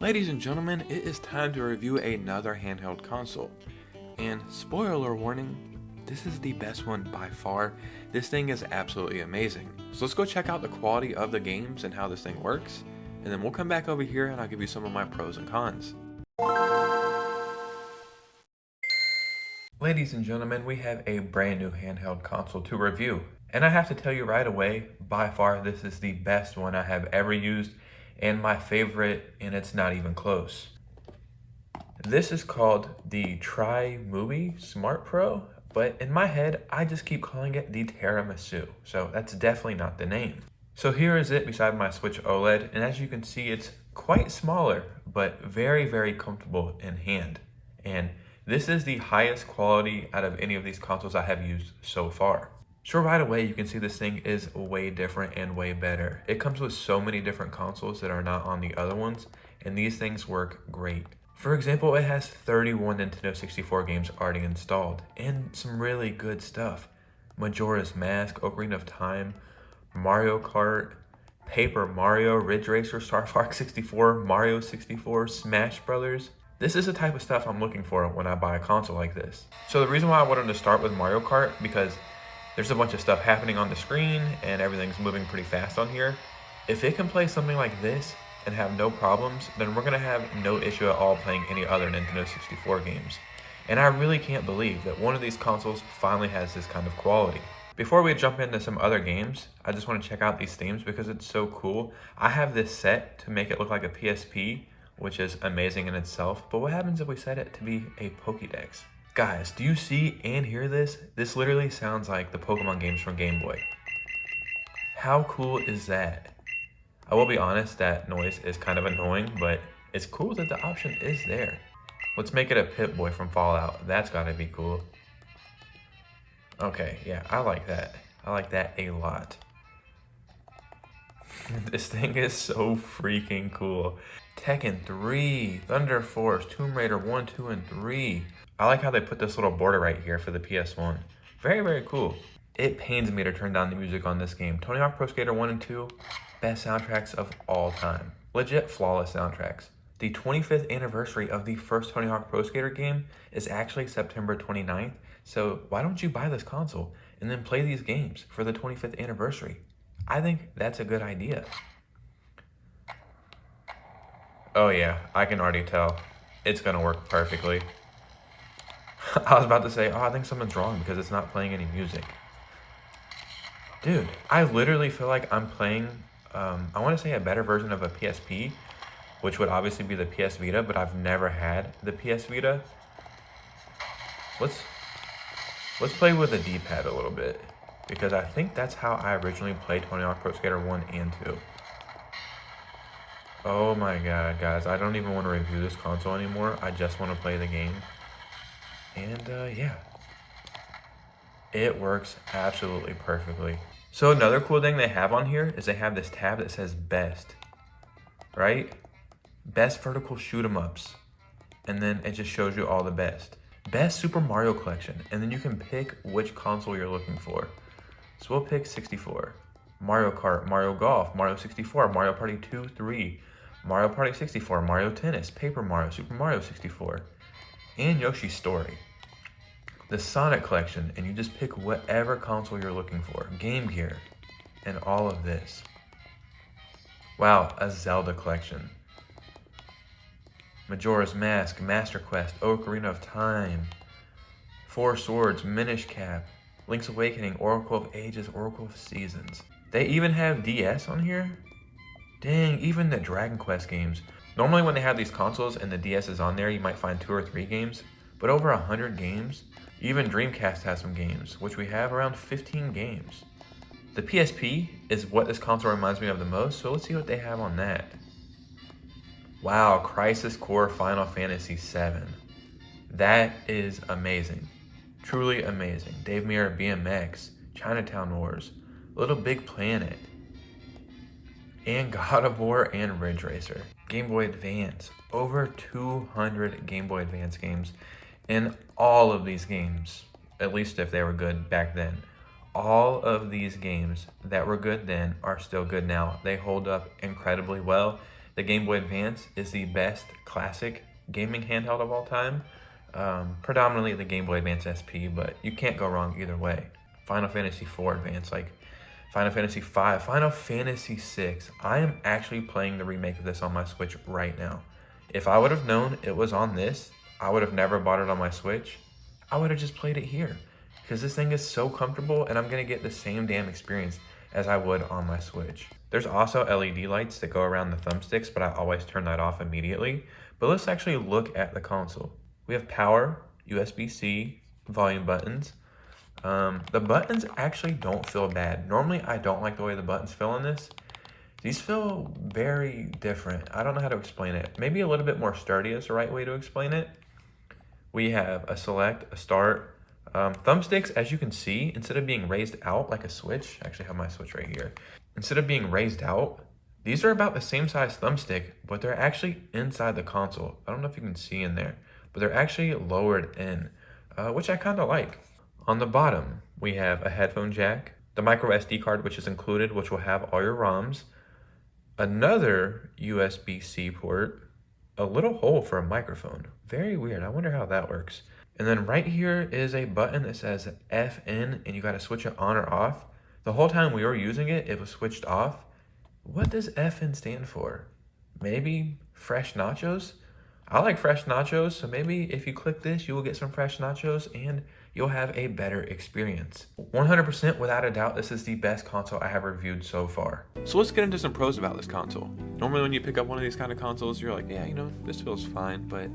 Ladies and gentlemen, it is time to review another handheld console. And spoiler warning, this is the best one by far. This thing is absolutely amazing. So let's go check out the quality of the games and how this thing works, and then we'll come back over here and I'll give you some of my pros and cons. Ladies and gentlemen, we have a brand new handheld console to review. And I have to tell you right away, by far this is the best one I have ever used and my favorite, and it's not even close. This is called the Trimui Smart Pro, but in my head, I just keep calling it the Tiramisu, so that's definitely not the name. So here is it beside my Switch OLED, and as you can see, it's quite smaller, but very, very comfortable in hand. And this is the highest quality out of any of these consoles I have used so far. So right away, you can see this thing is way different and way better. It comes with so many different consoles that are not on the other ones, and these things work great. For example, it has 31 Nintendo 64 games already installed, and some really good stuff. Majora's Mask, Ocarina of Time, Mario Kart, Paper Mario, Ridge Racer, Star Fox 64, Mario 64, Smash Brothers. This is the type of stuff I'm looking for when I buy a console like this. So the reason why I wanted to start with Mario Kart, because there's a bunch of stuff happening on the screen and everything's moving pretty fast on here. If it can play something like this and have no problems, then we're gonna have no issue at all playing any other Nintendo 64 games. And I really can't believe that one of these consoles finally has this kind of quality. Before we jump into some other games, I just want to check out these themes because it's so cool. I have this set to make it look like a PSP, which is amazing in itself, but what happens if we set it to be a Pokédex? Guys, do you see and hear this? This literally sounds like the Pokemon games from Game Boy. How cool is that? I will be honest, that noise is kind of annoying, but it's cool that the option is there. Let's make it a Pip-Boy from Fallout. That's gotta be cool. Okay, yeah, I like that. I like that a lot. This thing is so freaking cool. Tekken 3, Thunder Force, Tomb Raider 1, 2, and 3. I like how they put this little border right here for the PS1. Very, very cool. It pains me to turn down the music on this game. Tony Hawk Pro Skater 1 and 2, best soundtracks of all time. Legit flawless soundtracks. The 25th anniversary of the first Tony Hawk Pro Skater game is actually September 29th, so why don't you buy this console and then play these games for the 25th anniversary? I think that's a good idea. Oh yeah, I can already tell. It's gonna work perfectly. I was about to say, oh, I think something's wrong because it's not playing any music. Dude, I literally feel like I'm playing, I want to say a better version of a PSP, which would obviously be the PS Vita, but I've never had the PS Vita. Let's play with the D-pad a little bit, because I think that's how I originally played Tony Hawk Pro Skater 1 and 2. Oh my god, guys, I don't even want to review this console anymore. I just want to play the game. And yeah, it works absolutely perfectly. So another cool thing they have on here is they have this tab that says best, right? Best vertical shoot 'em ups. And then it just shows you all the best. Best Super Mario Collection. And then you can pick which console you're looking for. So we'll pick 64. Mario Kart, Mario Golf, Mario 64, Mario Party 2, 3, Mario Party 64, Mario Tennis, Paper Mario, Super Mario 64. And Yoshi's Story, the Sonic Collection, and you just pick whatever console you're looking for, Game Gear, and all of this. Wow, a Zelda Collection, Majora's Mask, Master Quest, Ocarina of Time, Four Swords, Minish Cap, Link's Awakening, Oracle of Ages, Oracle of Seasons. They even have DS on here? Dang, even the Dragon Quest games. Normally when they have these consoles and the DS is on there, you might find 2 or 3 games, but over 100 games. Even Dreamcast has some games, which we have around 15 games. The PSP is what this console reminds me of the most, so let's see what they have on that. Wow, Crisis Core Final Fantasy VII. That is amazing. Truly amazing. Dave Mirra BMX, Chinatown Wars, Little Big Planet, and God of War and Ridge Racer. Game Boy Advance, over 200 Game Boy Advance games, and all of these games, at least if they were good back then, all of these games that were good then are still good now. They hold up incredibly well, The Game Boy Advance is the best classic gaming handheld of all time. Predominantly the Game Boy Advance SP, but you can't go wrong either way. Final Fantasy IV Advance, like Final Fantasy V, Final Fantasy VI. I am actually playing the remake of this on my Switch right now. If I would have known it was on this, I would have never bought it on my Switch. I would have just played it here because this thing is so comfortable and I'm gonna get the same damn experience as I would on my Switch. There's also LED lights that go around the thumbsticks, but I always turn that off immediately. But let's actually look at the console. We have power, USB-C, volume buttons. The buttons actually don't feel bad. Normally, I don't like the way the buttons feel on this. These feel very different. I don't know how to explain it. Maybe a little bit more sturdy is the right way to explain it. We have a select, a start. Thumbsticks, as you can see, instead of being raised out like a Switch, I actually have my Switch right here. Instead of being raised out, these are about the same size thumbstick, but they're actually inside the console. I don't know if you can see in there, but they're actually lowered in, which I kind of like. On the bottom, we have a headphone jack, the micro SD card, which is included, which will have all your ROMs, another USB-C port, a little hole for a microphone. Very weird. I wonder how that works. And then right here is a button that says FN, and you got to switch it on or off. The whole time we were using it, it was switched off. What does FN stand for? Maybe fresh nachos? I like fresh nachos, so maybe if you click this, you will get some fresh nachos and you'll have a better experience. 100% without a doubt, this is the best console I have reviewed so far. So let's get into some pros about this console. Normally when you pick up one of these kind of consoles, you're like, yeah, you know, this feels fine, but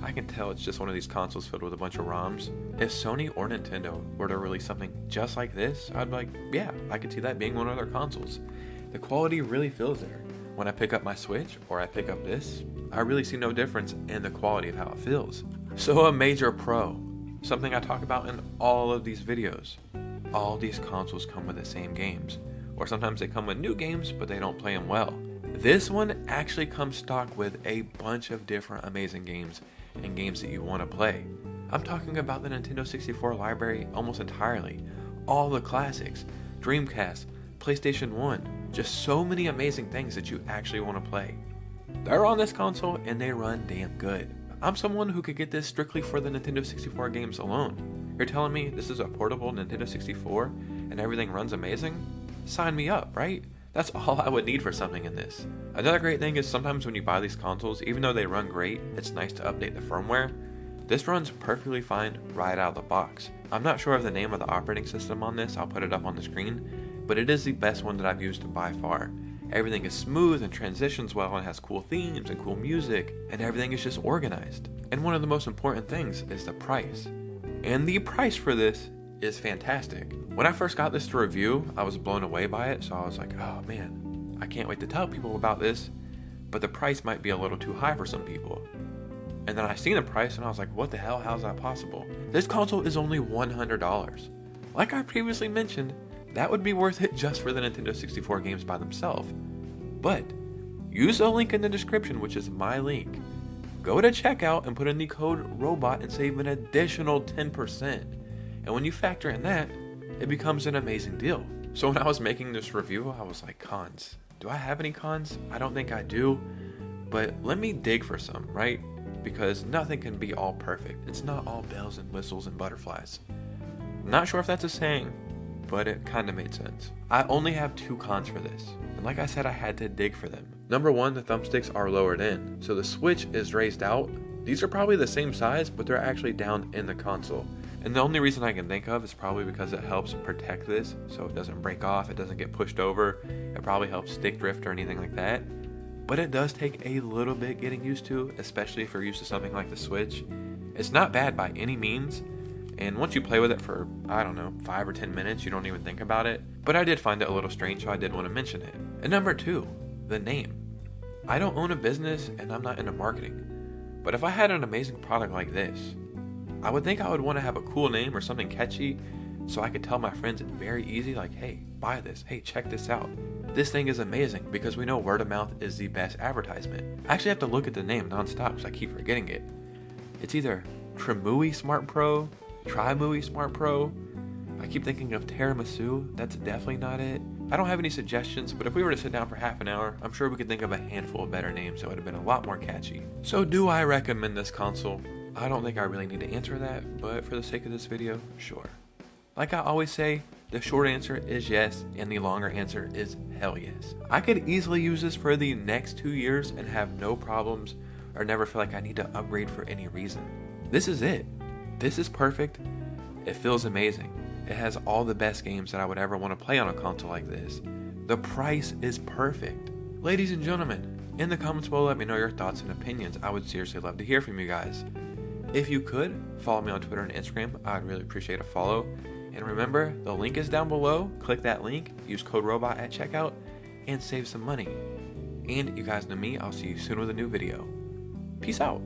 I can tell it's just one of these consoles filled with a bunch of ROMs. If Sony or Nintendo were to release something just like this, I'd be like, yeah, I could see that being one of their consoles. The quality really feels there. When I pick up my Switch or I pick up this, I really see no difference in the quality of how it feels. So a major pro, something I talk about in all of these videos. All these consoles come with the same games, or sometimes they come with new games, but they don't play them well. This one actually comes stock with a bunch of different amazing games and games that you want to play. I'm talking about the Nintendo 64 library almost entirely. All the classics, Dreamcast, PlayStation 1, just so many amazing things that you actually want to play. They're on this console and they run damn good. I'm someone who could get this strictly for the Nintendo 64 games alone. You're telling me this is a portable Nintendo 64 and everything runs amazing? Sign me up, right? That's all I would need for something in this. Another great thing is sometimes when you buy these consoles, even though they run great, it's nice to update the firmware. This runs perfectly fine right out of the box. I'm not sure of the name of the operating system on this, I'll put it up on the screen, but it is the best one that I've used by far. Everything is smooth and transitions well and has cool themes and cool music, and everything is just organized. And one of the most important things is the price. And the price for this is fantastic. When I first got this to review, I was blown away by it, so I was like, oh man, I can't wait to tell people about this, but the price might be a little too high for some people. And then I seen the price and I was like, what the hell, how's that possible? This console is only $100. Like I previously mentioned, that would be worth it just for the Nintendo 64 games by themselves. But use the link in the description, which is my link. Go to checkout and put in the code ROBOT and save an additional 10%. And when you factor in that, it becomes an amazing deal. So when I was making this review, I was like, cons. Do I have any cons? I don't think I do. But let me dig for some, right? Because nothing can be all perfect. It's not all bells and whistles and butterflies. I'm not sure if that's a saying, but it kind of made sense. I only have 2 cons for this, and like I said, I had to dig for them. Number 1, the thumbsticks are lowered in, so the Switch is raised out. These are probably the same size, but they're actually down in the console. And the only reason I can think of is probably because it helps protect this, so it doesn't break off, it doesn't get pushed over, it probably helps stick drift or anything like that. But it does take a little bit getting used to, especially if you're used to something like the Switch. It's not bad by any means, and once you play with it for, I don't know, 5 or 10 minutes, you don't even think about it. But I did find it a little strange, so I did want to mention it. And number 2, the name. I don't own a business, and I'm not into marketing. But if I had an amazing product like this, I would think I would want to have a cool name or something catchy, so I could tell my friends very easy, like, hey, buy this, hey, check this out. This thing is amazing, because we know word of mouth is the best advertisement. I actually have to look at the name nonstop, because I keep forgetting it. It's either Trimui Smart Pro, Trimui Smart Pro. I keep thinking of tiramisu. That's definitely not it. I don't have any suggestions, but if we were to sit down for half an hour, I'm sure we could think of a handful of better names that would have been a lot more catchy. So do I recommend this console? I don't think I really need to answer that, but for the sake of this video, sure. Like I always say, the short answer is yes, and the longer answer is hell yes. I could easily use this for the next 2 years and have no problems, or never feel like I need to upgrade for any reason. This is it. This is perfect. It feels amazing. It has all the best games that I would ever want to play on a console like this. The price is perfect. Ladies and gentlemen, in the comments below, let me know your thoughts and opinions. I would seriously love to hear from you guys. If you could, follow me on Twitter and Instagram. I'd really appreciate a follow. And remember, the link is down below. Click that link, use code ROBOT at checkout, and save some money. And you guys know me, I'll see you soon with a new video. Peace out.